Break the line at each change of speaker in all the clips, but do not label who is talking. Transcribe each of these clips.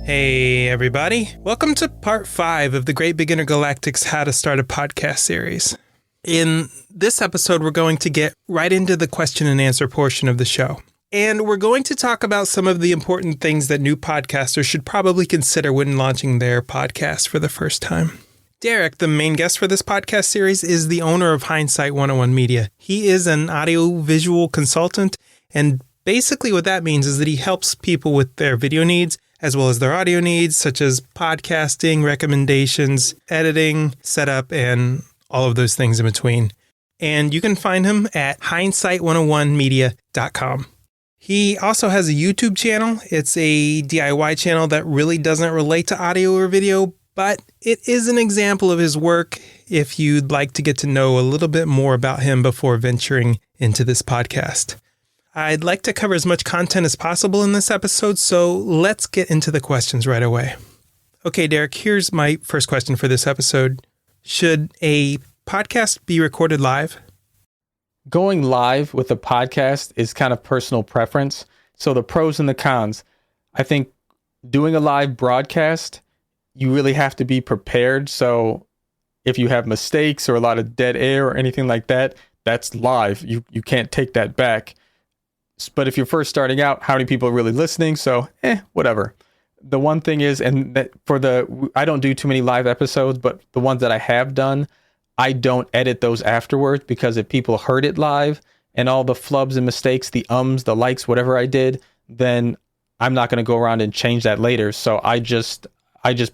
Hey everybody, welcome to part 5 of the Great Big Intergalactic's How to Start a Podcast series. In this episode, we're going to get right into the question and answer portion of the show. And we're going to talk about some of the important things that new podcasters should probably consider when launching their podcast for the first time. Derrick, the main guest for this podcast series, is the owner of Hindsight 101 Media. He is an audio-visual consultant, and basically what that means is that he helps people with their video needs as well as their audio needs, such as podcasting, recommendations, editing, setup, and all of those things in between. And you can find him at hindsight101media.com. He also has a YouTube channel. It's a DIY channel that really doesn't relate to audio or video, but it is an example of his work if you'd like to get to know a little bit more about him before venturing into this podcast. I'd like to cover as much content as possible in this episode, so let's get into the questions right away. Okay, Derrick, here's my first question for this episode. Should a podcast be recorded live?
Going live with a podcast is kind of personal preference. So the pros and the cons. I think doing a live broadcast, you really have to be prepared. So if you have mistakes or a lot of dead air or anything like that, that's live. You can't take that back. But if you're first starting out, how many people are really listening? So, whatever. The one thing is, and that I don't do too many live episodes, but the ones that I have done, I don't edit those afterwards, because if people heard it live and all the flubs and mistakes, the ums, the likes, whatever I did, then I'm not going to go around and change that later. So I just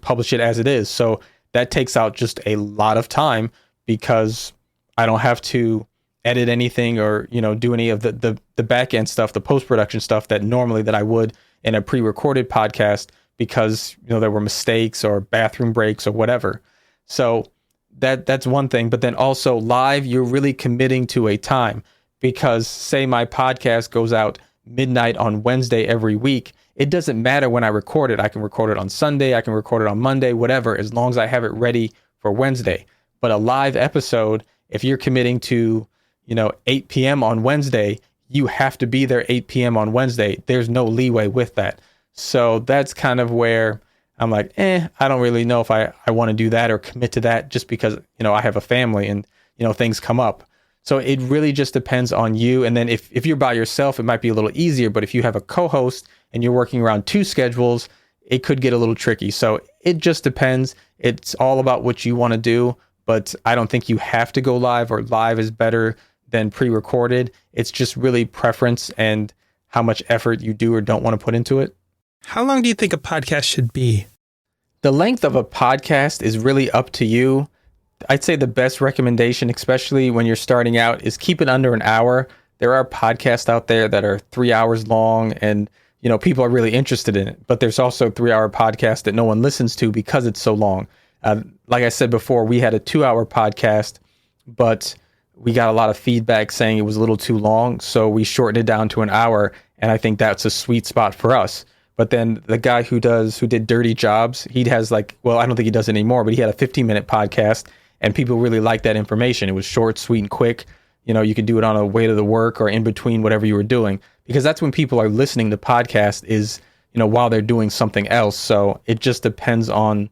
publish it as it is. So that takes out just a lot of time, because I don't have to edit anything or, do any of the back end stuff, the post-production stuff that I would in a pre-recorded podcast, because, there were mistakes or bathroom breaks or whatever. So that's one thing. But then also live, you're really committing to a time, because say my podcast goes out midnight on Wednesday every week. It doesn't matter when I record it. I can record it on Sunday. I can record it on Monday, whatever, as long as I have it ready for Wednesday. But a live episode, if you're committing to 8 p.m. on Wednesday, you have to be there 8 p.m. on Wednesday. There's no leeway with that. So that's kind of where I'm like, I don't really know if I want to do that or commit to that, just because, I have a family and, things come up. So it really just depends on you. And then if you're by yourself, it might be a little easier. But if you have a co-host and you're working around two schedules, it could get a little tricky. So it just depends. It's all about what you want to do. But I don't think you have to go live, or live is better than pre-recorded. It's just really preference and how much effort you do or don't want to put into it.
How long do you think a podcast should be?
The length of a podcast is really up to you. I'd say the best recommendation, especially when you're starting out, is keep it under an hour. There are podcasts out there that are 3 hours long, and people are really interested in it. But there's also 3-hour podcasts that no one listens to because it's so long. Like I said before, we had a 2-hour podcast, but we got a lot of feedback saying it was a little too long, so we shortened it down to an hour, and I think that's a sweet spot for us. But then the guy who did Dirty Jobs, he has I don't think he does it anymore, but he had a 15-minute podcast, and people really liked that information. It was short, sweet, and quick. You could do it on a way to the work or in between whatever you were doing, because that's when people are listening to podcasts is, while they're doing something else. So it just depends on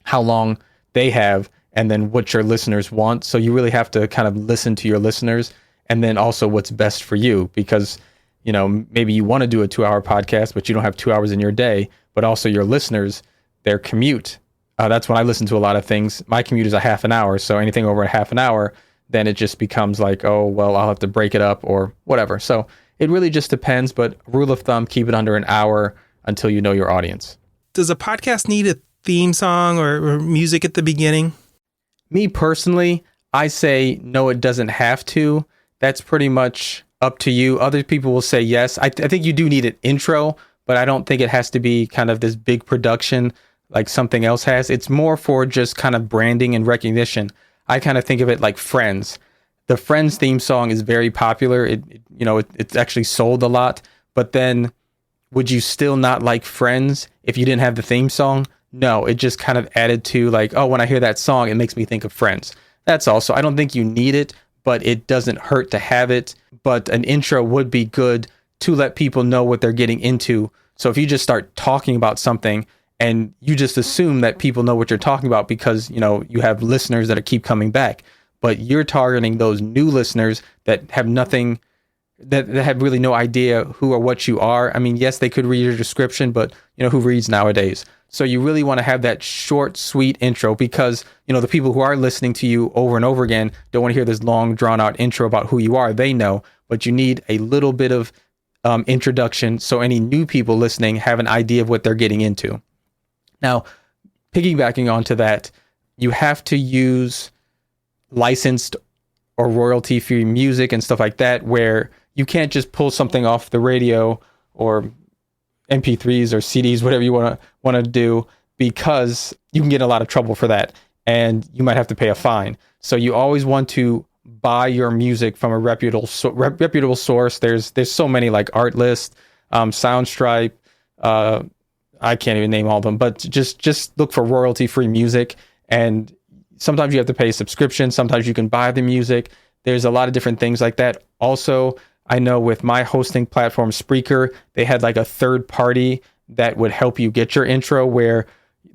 how long they have, and then what your listeners want. So you really have to kind of listen to your listeners, and then also what's best for you, because, maybe you want to do a 2-hour podcast, but you don't have 2 hours in your day, but also your listeners, their commute. That's when I listen to a lot of things. My commute is a half an hour. So anything over a half an hour, then it just becomes like, oh, well, I'll have to break it up or whatever. So it really just depends, but rule of thumb, keep it under an hour until you know your audience.
Does a podcast need a theme song or music at the beginning?
Me personally, I say no, it doesn't have to. That's pretty much up to you. Other people will say yes. I think you do need an intro, but I don't think it has to be kind of this big production like something else has. It's more for just kind of branding and recognition. I kind of think of it like Friends. The Friends theme song is very popular. It's actually sold a lot. But then, would you still not like Friends if you didn't have the theme song? No, it just kind of added to when I hear that song, it makes me think of Friends. That's all. So I don't think you need it, but it doesn't hurt to have it. But an intro would be good to let people know what they're getting into. So if you just start talking about something and you just assume that people know what you're talking about because, you have listeners that keep coming back, but you're targeting those new listeners that have nothing, that have really no idea who or what you are. I mean, yes, they could read your description, but who reads nowadays? So you really want to have that short, sweet intro because, the people who are listening to you over and over again don't want to hear this long, drawn out intro about who you are. They know, but you need a little bit of introduction so any new people listening have an idea of what they're getting into. Now, piggybacking onto that, you have to use licensed or royalty-free music and stuff like that, where you can't just pull something off the radio or MP3s or CDs, whatever you want to do, because you can get in a lot of trouble for that, and you might have to pay a fine. So you always want to buy your music from a reputable source. There's so many, like Artlist, Soundstripe. I can't even name all of them, but just look for royalty-free music. And sometimes you have to pay a subscription. Sometimes you can buy the music. There's a lot of different things like that. Also, I know with my hosting platform, Spreaker, they had like a third party that would help you get your intro, where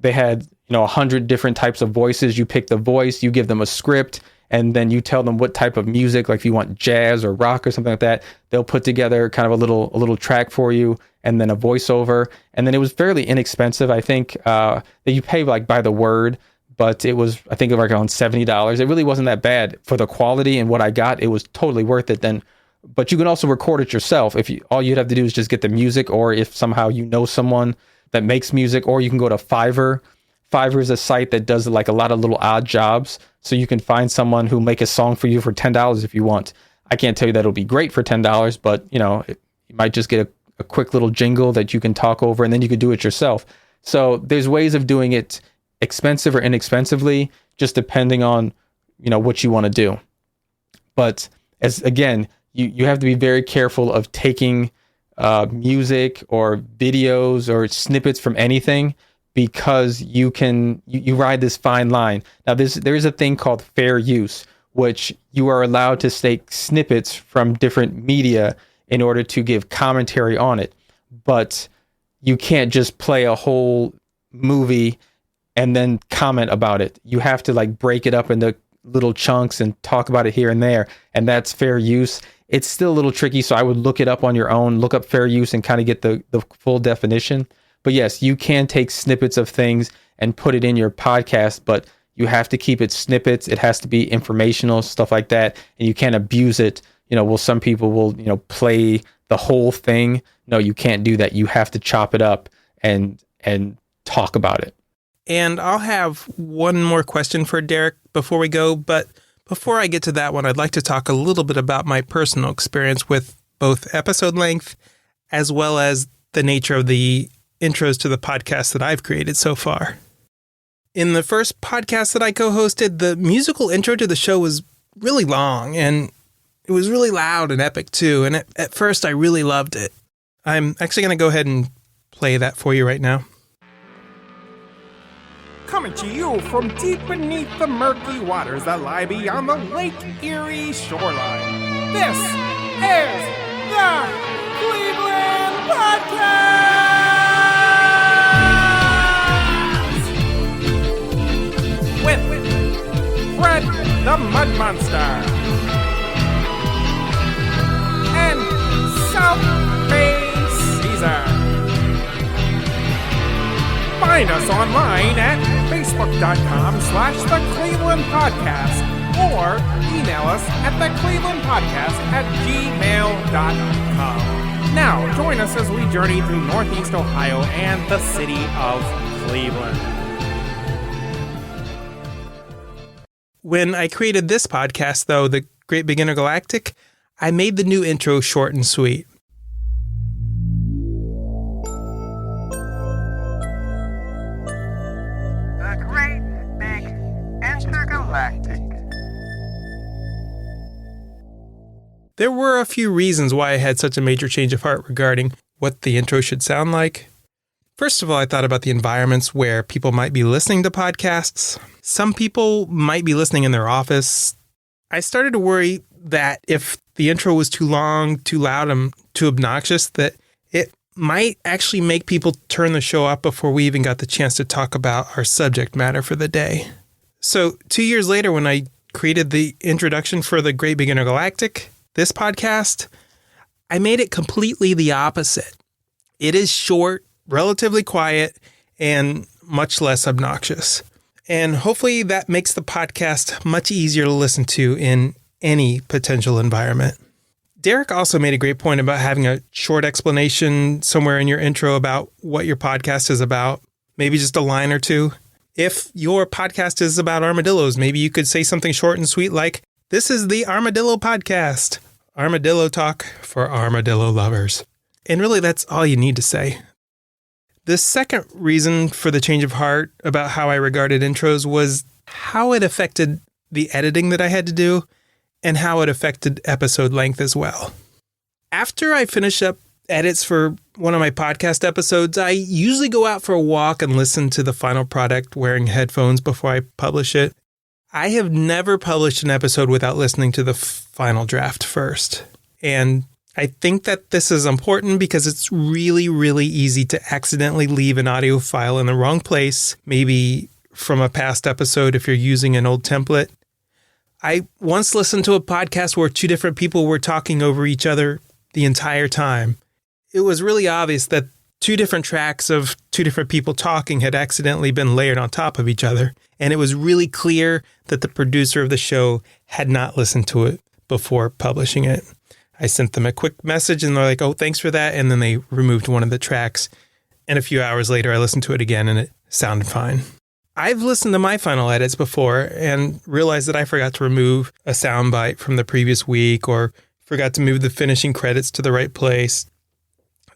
they had 100 different types of voices. You pick the voice, you give them a script, and then you tell them what type of music, like if you want jazz or rock or something like that, they'll put together kind of a little track for you, and then a voiceover. And then it was fairly inexpensive. I think that you pay like by the word, but it was, I think, like around $70. It really wasn't that bad for the quality and what I got. It was totally worth it then. But you can also record it yourself. All you'd have to do is just get the music, or if somehow you know someone that makes music, or you can go to Fiverr. Fiverr is a site that does like a lot of little odd jobs. So you can find someone who make a song for you for $10 if you want. I can't tell you that it'll be great for $10, but you might just get a quick little jingle that you can talk over, and then you could do it yourself. So there's ways of doing it expensive or inexpensively, just depending on, what you want to do. But you have to be very careful of taking music or videos or snippets from anything, because you ride this fine line. Now, there is a thing called fair use, which you are allowed to take snippets from different media in order to give commentary on it. But you can't just play a whole movie and then comment about it. You have to like break it up into little chunks and talk about it here and there, and that's fair use. It's still a little tricky, so I would look it up on your own, look up fair use and kind of get the full definition. But yes, you can take snippets of things and put it in your podcast, but you have to keep it snippets. It has to be informational, stuff like that, and you can't abuse it. Some people will, play the whole thing. No, you can't do that. You have to chop it up and talk about it.
And I'll have one more question for Derrick before we go, but before I get to that one, I'd like to talk a little bit about my personal experience with both episode length as well as the nature of the intros to the podcast that I've created so far. In the first podcast that I co-hosted, the musical intro to the show was really long, and it was really loud and epic too. And at first, I really loved it. I'm actually going to go ahead and play that for you right now.
Coming to you from deep beneath the murky waters that lie beyond the Lake Erie shoreline. This is the Cleveland Podcast! With Fred the Mud Monster and South Bay Caesar. Find us online at facebook.com/The Cleveland Podcast or email us at theclevelandpodcast@gmail.com. Now, join us as we journey through Northeast Ohio and the city of Cleveland.
When I created this podcast, though, the Great Big Intergalactic, I made the new intro short and sweet.
The Great Big Intergalactic.
There were a few reasons why I had such a major change of heart regarding what the intro should sound like. First of all, I thought about the environments where people might be listening to podcasts. Some people might be listening in their office. I started to worry that if the intro was too long, too loud, and too obnoxious, that it might actually make people turn the show off before we even got the chance to talk about our subject matter for the day. So 2 years later, when I created the introduction for the Great Big Intergalactic, this podcast, I made it completely the opposite. It is short, relatively quiet, and much less obnoxious. And hopefully that makes the podcast much easier to listen to in any potential environment. Derrick also made a great point about having a short explanation somewhere in your intro about what your podcast is about, maybe just a line or two. If your podcast is about armadillos, maybe you could say something short and sweet like, "This is the Armadillo Podcast. Armadillo talk for armadillo lovers." And really, that's all you need to say. The second reason for the change of heart about how I regarded intros was how it affected the editing that I had to do and how it affected episode length as well. After I finish up edits for one of my podcast episodes, I usually go out for a walk and listen to the final product wearing headphones before I publish it. I have never published an episode without listening to the final draft first. And I think that this is important because it's really, really easy to accidentally leave an audio file in the wrong place, maybe from a past episode if you're using an old template. I once listened to a podcast where two different people were talking over each other the entire time. It was really obvious that two different tracks of two different people talking had accidentally been layered on top of each other. And it was really clear that the producer of the show had not listened to it before publishing it. I sent them a quick message and they're like, "Oh, thanks for that." And then they removed one of the tracks. And a few hours later, I listened to it again and it sounded fine. I've listened to my final edits before and realized that I forgot to remove a soundbite from the previous week or forgot to move the finishing credits to the right place.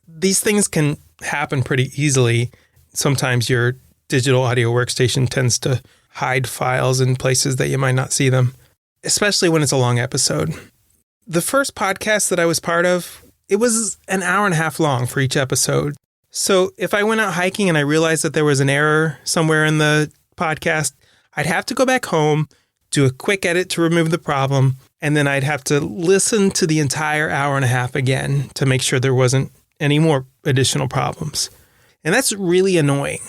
These things can happen pretty easily. Sometimes your digital audio workstation tends to hide files in places that you might not see them, especially when it's a long episode. The first podcast that I was part of, it was an hour and a half long for each episode. So if I went out hiking and I realized that there was an error somewhere in the podcast, I'd have to go back home, do a quick edit to remove the problem, and then I'd have to listen to the entire hour and a half again to make sure there wasn't any more additional problems. And that's really annoying.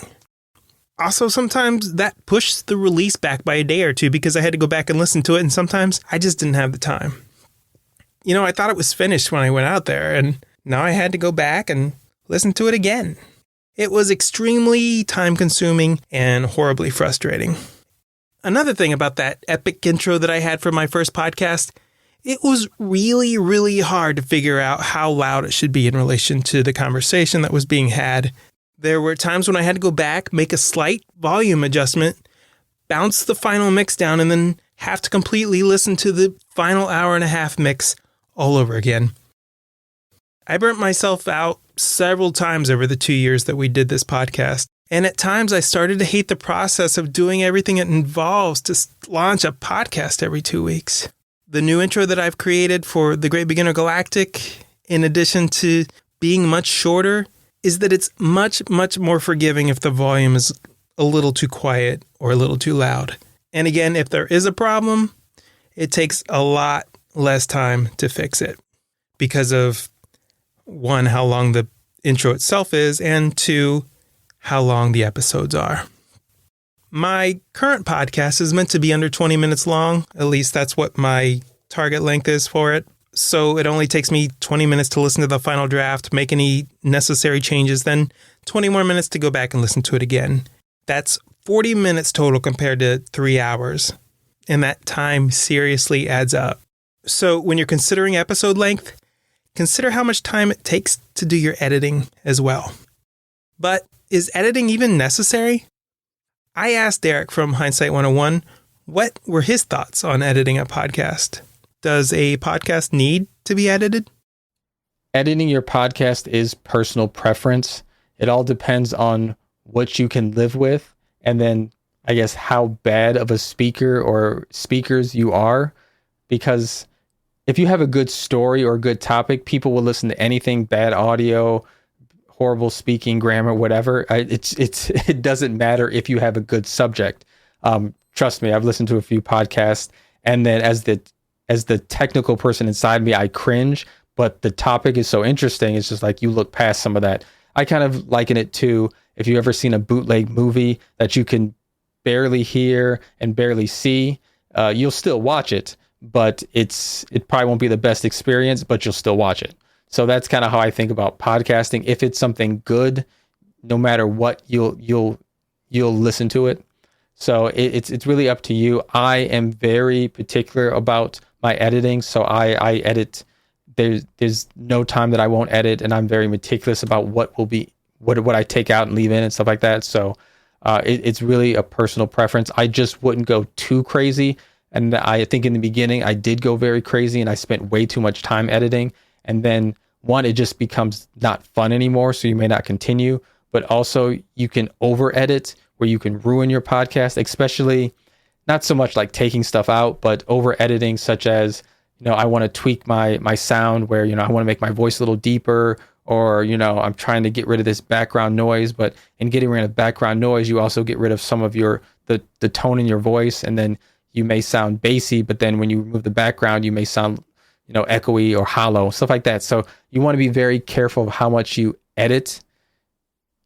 Also, sometimes that pushed the release back by a day or two because I had to go back and listen to it, and sometimes I just didn't have the time. You know, I thought it was finished when I went out there, and now I had to go back and listen to it again. It was extremely time-consuming and horribly frustrating. Another thing about that epic intro that I had for my first podcast, it was really, really hard to figure out how loud it should be in relation to the conversation that was being had. There were times when I had to go back, make a slight volume adjustment, bounce the final mix down, and then have to completely listen to the final hour and a half mix all over again. I burnt myself out several times over the 2 years that we did this podcast. And at times I started to hate the process of doing everything it involves to launch a podcast every 2 weeks. The new intro that I've created for the Great Big Intergalactic, in addition to being much shorter, is that it's much, much more forgiving if the volume is a little too quiet or a little too loud. And again, if there is a problem, it takes a lot less time to fix it because of, one, how long the intro itself is, and two, how long the episodes are. My current podcast is meant to be under 20 minutes long. At least that's what my target length is for it. So it only takes me 20 minutes to listen to the final draft, make any necessary changes, then 20 more minutes to go back and listen to it again. That's 40 minutes total compared to 3 hours. And that time seriously adds up. So when you're considering episode length, consider how much time it takes to do your editing as well. But is editing even necessary? I asked Derrick from Hindsight 101 what were his thoughts on editing a podcast. Does a podcast need to be edited?
Editing your podcast is personal preference. It all depends on what you can live with, and then I guess how bad of a speaker or speakers you are. Because if you have a good story or a good topic, people will listen to anything. Bad audio, horrible speaking, grammar, whatever. It doesn't matter if you have a good subject. Trust me, I've listened to a few podcasts, and then as the technical person inside me, I cringe. but the topic is so interesting. It's just like you look past some of that. I kind of liken it to if you've ever seen a bootleg movie that you can barely hear and barely see, you'll still watch it, but it probably won't be the best experience, but you'll still watch it. So that's kind of how I think about podcasting. If it's something good, no matter what, you'll listen to it. So it's really up to you. I am very particular about my editing, so I edit. There's no time that I won't edit, and I'm very meticulous about what I take out and leave in and stuff like that. So it's really a personal preference. I just wouldn't go too crazy, and I think in the beginning I did go very crazy, and I spent way too much time editing, and then it just becomes not fun anymore, so you may not continue. But also you can over edit where you can ruin your podcast, especially not so much like taking stuff out, but over editing, such as, I want to tweak my sound where, I want to make my voice a little deeper, or, I'm trying to get rid of this background noise, but in getting rid of background noise, you also get rid of some of the tone in your voice. And then you may sound bassy, but then when you remove the background, you may sound, echoey or hollow, stuff like that. So you want to be very careful of how much you edit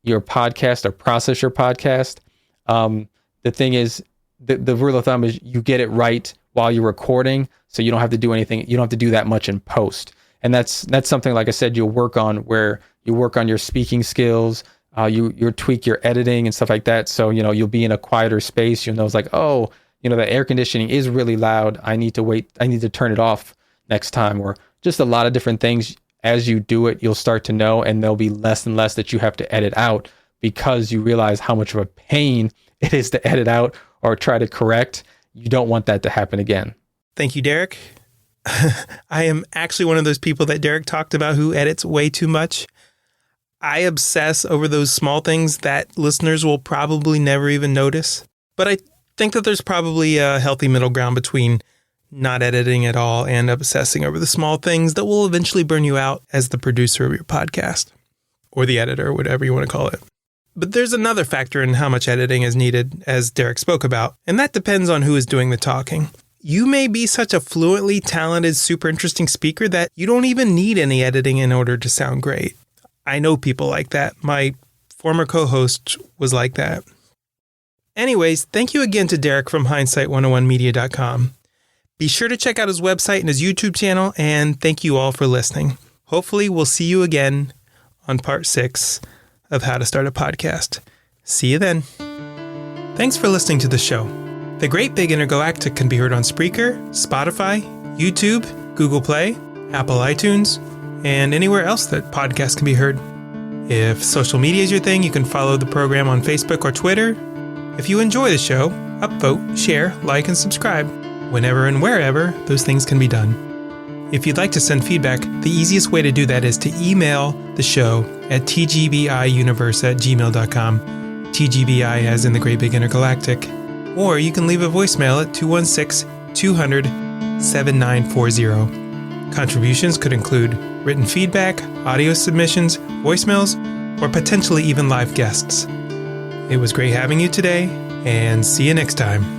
your podcast or process your podcast. The thing is, the rule of thumb is you get it right while you're recording, so you don't have to do anything. You don't have to do that much in post. And that's something, like I said, you'll work on, where you work on your speaking skills, you tweak your editing and stuff like that. So, you'll be in a quieter space. You'll know it's like, oh, the air conditioning is really loud. I need to turn it off next time, or just a lot of different things. As you do it, you'll start to know, and there'll be less and less that you have to edit out, because you realize how much of a pain it is to edit out or try to correct. You don't want that to happen again.
Thank you, Derrick. I am actually one of those people that Derrick talked about who edits way too much. I obsess over those small things that listeners will probably never even notice. But I think that there's probably a healthy middle ground between not editing at all and obsessing over the small things that will eventually burn you out as the producer of your podcast, or the editor, whatever you want to call it. But there's another factor in how much editing is needed, as Derrick spoke about, and that depends on who is doing the talking. You may be such a fluently talented, super interesting speaker that you don't even need any editing in order to sound great. I know people like that. My former co-host was like that. Anyways, thank you again to Derrick from Hindsight101media.com. Be sure to check out his website and his YouTube channel, and thank you all for listening. Hopefully, we'll see you again on part 6 of How to Start a Podcast. See you then. Thanks for listening to the show. The Great Big Intergalactic can be heard on Spreaker, Spotify, YouTube, Google Play, Apple iTunes, and anywhere else that podcasts can be heard. If social media is your thing, you can follow the program on Facebook or Twitter. If you enjoy the show, upvote, share, like, and subscribe. Whenever and wherever those things can be done. If you'd like to send feedback, the easiest way to do that is to email the show at tgbiuniverse@gmail.com, TGBI as in the Great Big Intergalactic, or you can leave a voicemail at 216-200-7940. Contributions could include written feedback, audio submissions, voicemails, or potentially even live guests. It was great having you today, and see you next time.